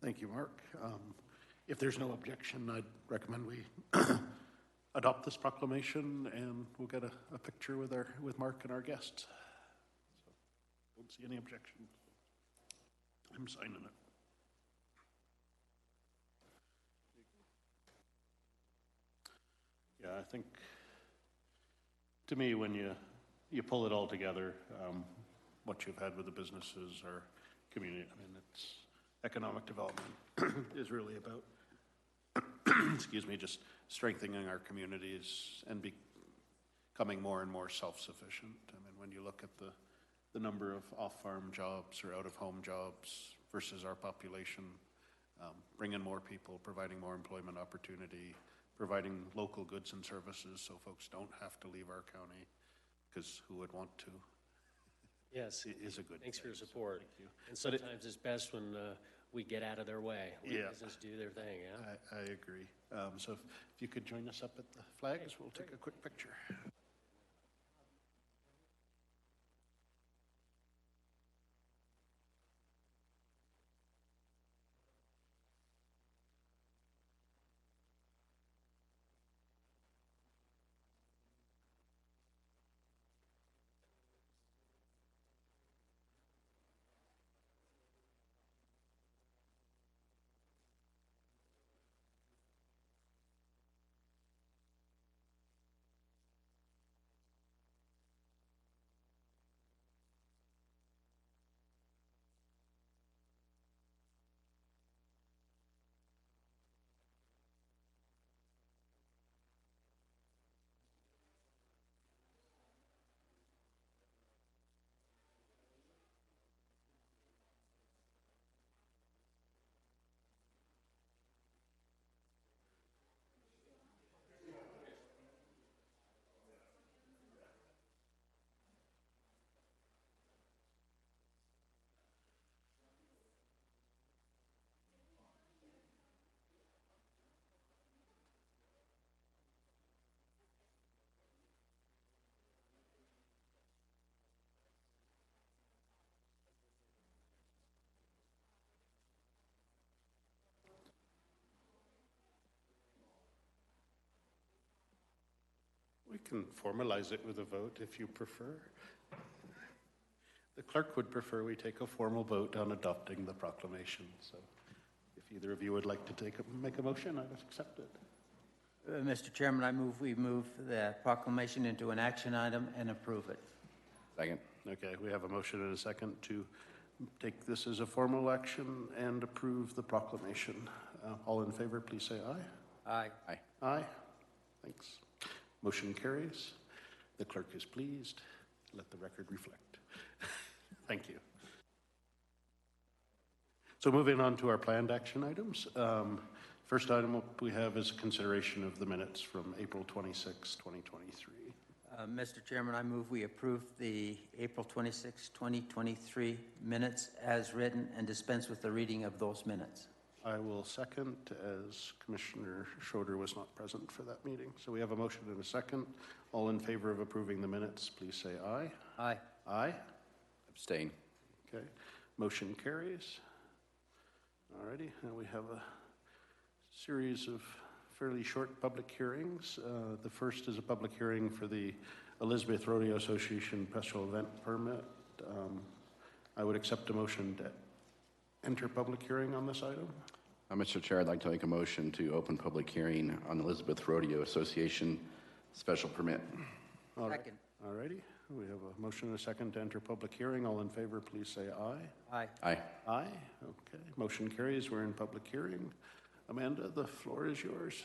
Thank you, Mark. If there's no objection, I'd recommend we adopt this proclamation, and we'll get a picture with Mark and our guests. So, don't see any objection. I'm signing it. Yeah, I think, to me, when you pull it all together, what you've had with the businesses or community, I mean, it's economic development is really about, excuse me, just strengthening our communities and becoming more and more self-sufficient. I mean, when you look at the number of off-farm jobs or out-of-home jobs versus our population, bringing more people, providing more employment opportunity, providing local goods and services so folks don't have to leave our county, because who would want to? Yes, it is a good Thanks thing, for your support. So thank you. And sometimes it's best when we get out of their way. Let business do their thing, yeah? I agree. So if you could join us up at the flags, we'll take a quick picture. We can formalize it with a vote if you prefer. The clerk would prefer we take a formal vote on adopting the proclamation. So if either of you would like to make a motion, I would accept it. Mr. Chairman, we move the proclamation into an action item and approve it. Second. Okay, we have a motion and a second to take this as a formal action and approve the proclamation. All in favor, please say aye. Aye. Aye. Aye. Thanks. Motion carries. The clerk is pleased. Let the record reflect. Thank you. So moving on to our planned action items. First item we have is consideration of the minutes from April 26, 2023. Mr. Chairman, I move we approve the April 26, 2023 minutes as written and dispense with the reading of those minutes. I will second, as Commissioner Schroeder was not present for that meeting. So we have a motion and a second. All in favor of approving the minutes, please say aye. Aye. Aye. Abstain. Okay. Motion carries. All righty. And we have a series of fairly short public hearings. The first is a public hearing for the Elizabeth Rodeo Association special event permit. I would accept a motion to enter public hearing on this item. Mr. Chair, I'd like to make a motion to open public hearing on Elizabeth Rodeo Association special permit. Second. All righty. We have a motion and a second to enter public hearing. All in favor, please say aye. Aye. Aye. Aye. Okay. Motion carries. We're in public hearing. Amanda, the floor is yours.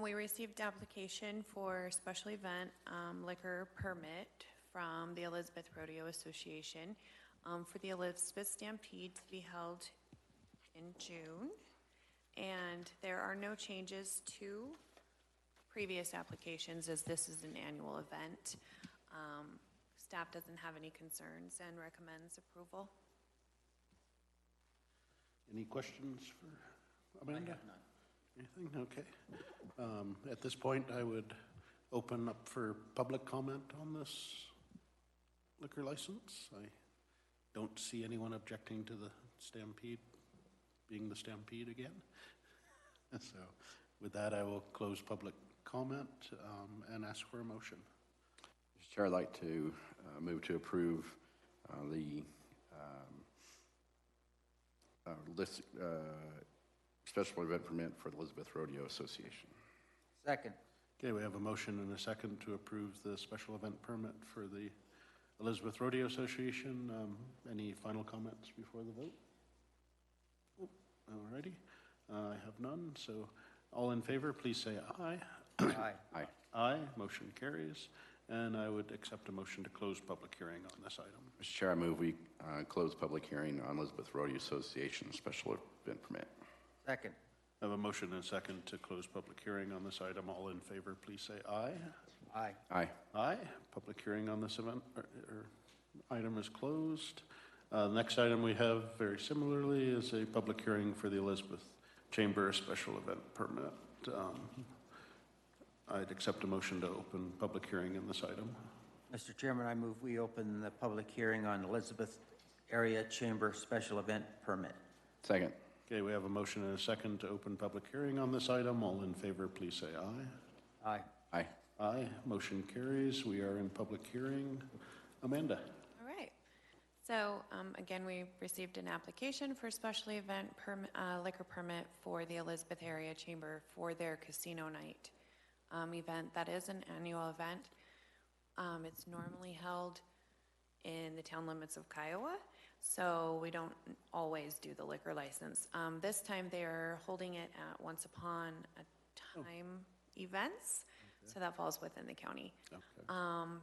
We received application for special event liquor permit from the Elizabeth Rodeo Association for the Elizabeth Stampede to be held in June. And there are no changes to previous applications, as this is an annual event. Staff doesn't have any concerns and recommends approval. Any questions for Amanda? I have none. Anything? Okay. At this point, I would open up for public comment on this liquor license. I don't see anyone objecting to the Stampede being the Stampede again. So with that, I will close public comment and ask for a motion. Mr. Chair, I'd like to move to approve the special event permit for the Elizabeth Rodeo Association. Second. Okay, we have a motion and a second to approve the special event permit for the Elizabeth Rodeo Association. Any final comments before the vote? All righty. I have none. So all in favor, please say aye. Aye. Aye. Aye. Motion carries. And I would accept a motion to close public hearing on this item. Mr. Chair, I move we close public hearing on Elizabeth Rodeo Association special event permit. Second. I have a motion and a second to close public hearing on this item. All in favor, please say aye. Aye. Aye. Aye. Public hearing on this event or item is closed. Next item we have, very similarly, is a public hearing for the Elizabeth Chamber special event permit. I'd accept a motion to open public hearing in this item. Mr. Chairman, I move we open the public hearing on Elizabeth Area Chamber Special Event Permit. Second. Okay, we have a motion and a second to open public hearing on this item. All in favor, please say aye. Aye. Aye. Aye. Motion carries. We are in public hearing. Amanda. All right. So again, we received an application for special event liquor permit for the Elizabeth Area Chamber for their casino night event. That is an annual event. It's normally held in the town limits of Kiowa, so we don't always do the liquor license. This time they're holding it at Once Upon a Time events, so that falls within the county. Okay.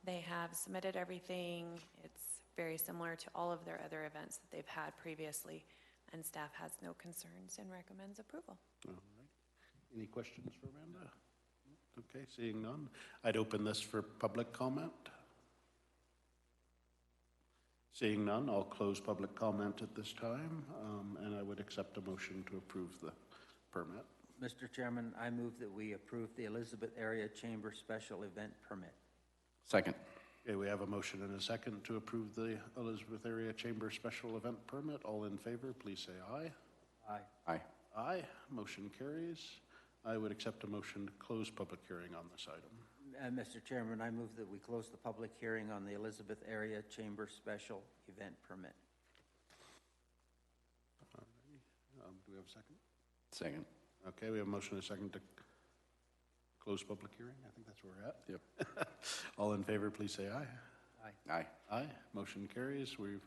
They have submitted everything. It's very similar to all of their other events that they've had previously, and staff has no concerns and recommends approval. All right. Any questions for Amanda? Okay, seeing none. I'd open this for public comment. Seeing none, I'll close public comment at this time, and I would accept a motion to approve the permit. Mr. Chairman, I move that we approve the Elizabeth Area Chamber Special Event Permit. Second. Okay, we have a motion and a second to approve the Elizabeth Area Chamber Special Event Permit. All in favor, please say aye. Aye. Aye. Aye. Motion carries. I would accept a motion to close public hearing on this item. Mr. Chairman, I move that we close the public hearing on the Elizabeth Area Chamber Special Event Permit. Do we have a second? Second. Okay, we have a motion and a second to close public hearing. I think that's where we're at. Yep. All in favor, please say aye. Aye. Aye. Motion carries. We've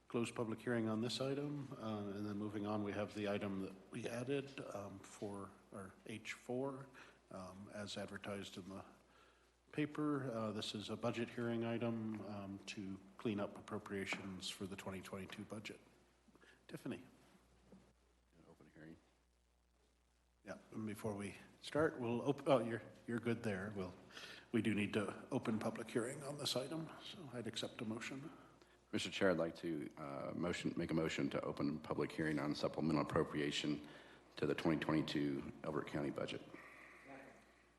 closed public hearing on this item. And then moving on, we have the item that we added for our H4 as advertised in the paper. This is a budget hearing item to clean up appropriations for the 2022 budget. Tiffany. Open hearing. Yeah, and before we start, we'll open, oh, you're good there. We do need to open public hearing on this item, so I'd accept a motion. Mr. Chair, I'd like to make a motion to open public hearing on supplemental appropriation to the 2022 Elbert County budget.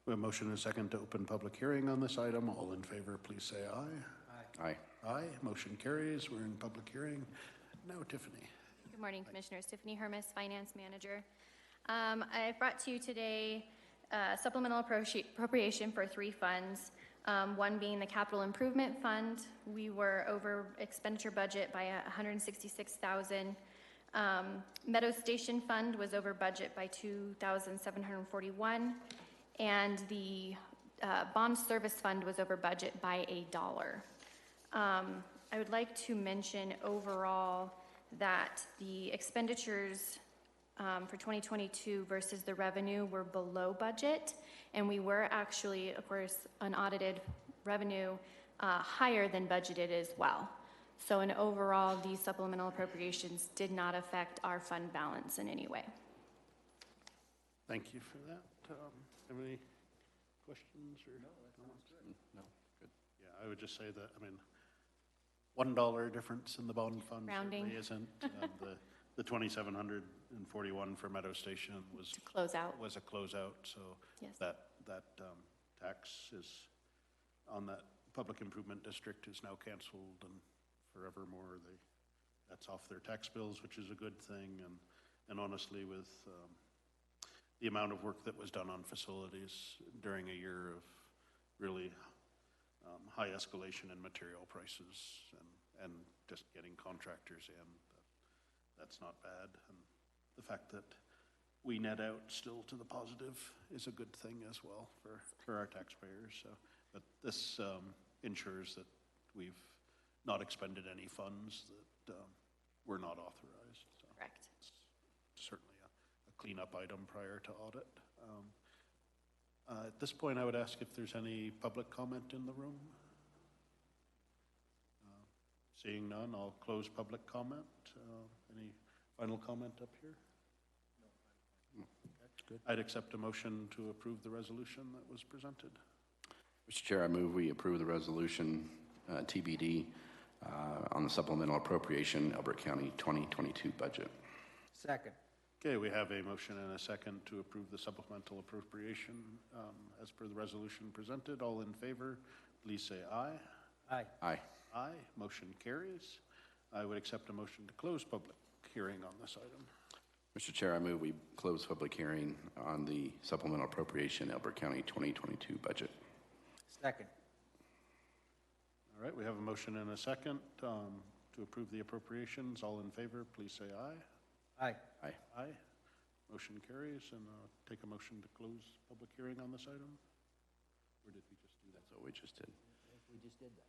We have a motion and a second to open public hearing on this item. All in favor, please say aye. Aye. Aye. Motion carries. We're in public hearing. Now, Tiffany. Good morning, Commissioners. Tiffany Hermes, Finance Manager. I've brought to you today supplemental appropriation for 3 funds. One being the Capital Improvement Fund. We were over expenditure budget by $166,000. Meadow Station Fund was over budget by $2,741, and the Bond Service Fund was over budget by $1. I would like to mention overall that the expenditures for 2022 versus the revenue were below budget, and we were actually, of course, unaudited revenue higher than budgeted as well. So in overall, these supplemental appropriations did not affect our fund balance in any way. Thank you for that. Have any questions or comments? No, good. Yeah, I would just say that, I mean, $1 difference in the bond fund Rounding. certainly isn't. The 2,741 for Meadow Station was To close out. was a closeout, so Yes. that tax is on that public improvement district is now canceled, and forevermore that's off their tax bills, which is a good thing. And honestly, with the amount of work that was done on facilities during a year of really high escalation in material prices and just getting contractors in, that's not bad. And the fact that we net out still to the positive is a good thing as well for our taxpayers. So, but this ensures that we've not expended any funds that were not authorized. So Correct. it's certainly a cleanup item prior to audit. At this point, I would ask if there's any public comment in the room. Seeing none, I'll close public comment. Any final comment up here? No. Okay, good. I'd accept a motion to approve the resolution that was presented. Mr. Chair, I move we approve the resolution TBD on the supplemental appropriation Elbert County 2022 budget. Second. Okay, we have a motion and a second to approve the supplemental appropriation as per the resolution presented. All in favor, please say aye. Aye. Aye. Aye. Motion carries. I would accept a motion to close public hearing on this item. Mr. Chair, I move we close public hearing on the supplemental appropriation Elbert County 2022 budget. Second. All right, we have a motion and a second to approve the appropriations. All in favor, please say aye. Aye. Aye. Aye. Motion carries, and take a motion to close public hearing on this item? Or did we just do that? That's what we just did. We just did that.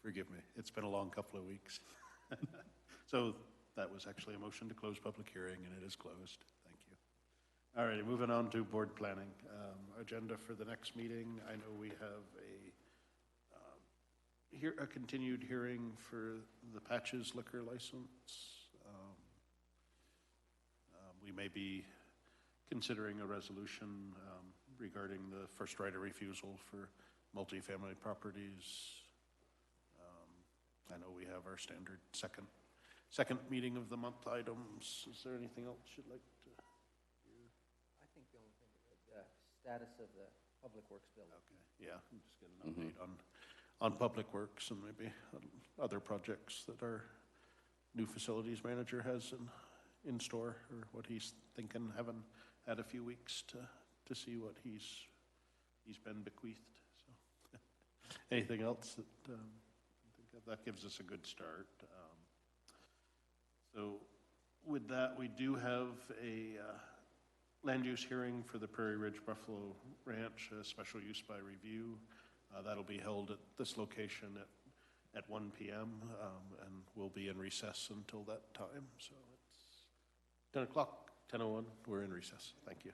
Forgive me, it's been a long couple of weeks. So that was actually a motion to close public hearing, and it is closed. Thank you. All right, moving on to board planning. Agenda for the next meeting. I know we have a continued hearing for the Patches liquor license. We may be considering a resolution regarding the first right of refusal for multifamily properties. I know we have our standard second meeting of the month items. Is there anything else you'd like to hear? I think the only thing is the status of the Public Works building. Okay, yeah, and just get an update on Public Works and maybe other projects that our new facilities manager has in store, or what he's thinking, having had a few weeks to see what he's been bequeathed. So, anything else that that gives us a good start. So, with that, we do have a land use hearing for the Prairie Ridge Buffalo Ranch, special use by review. That'll be held at this location at 1 p.m. And we'll be in recess until that time. So it's 10 o'clock, 10:01. We're in recess. Thank you.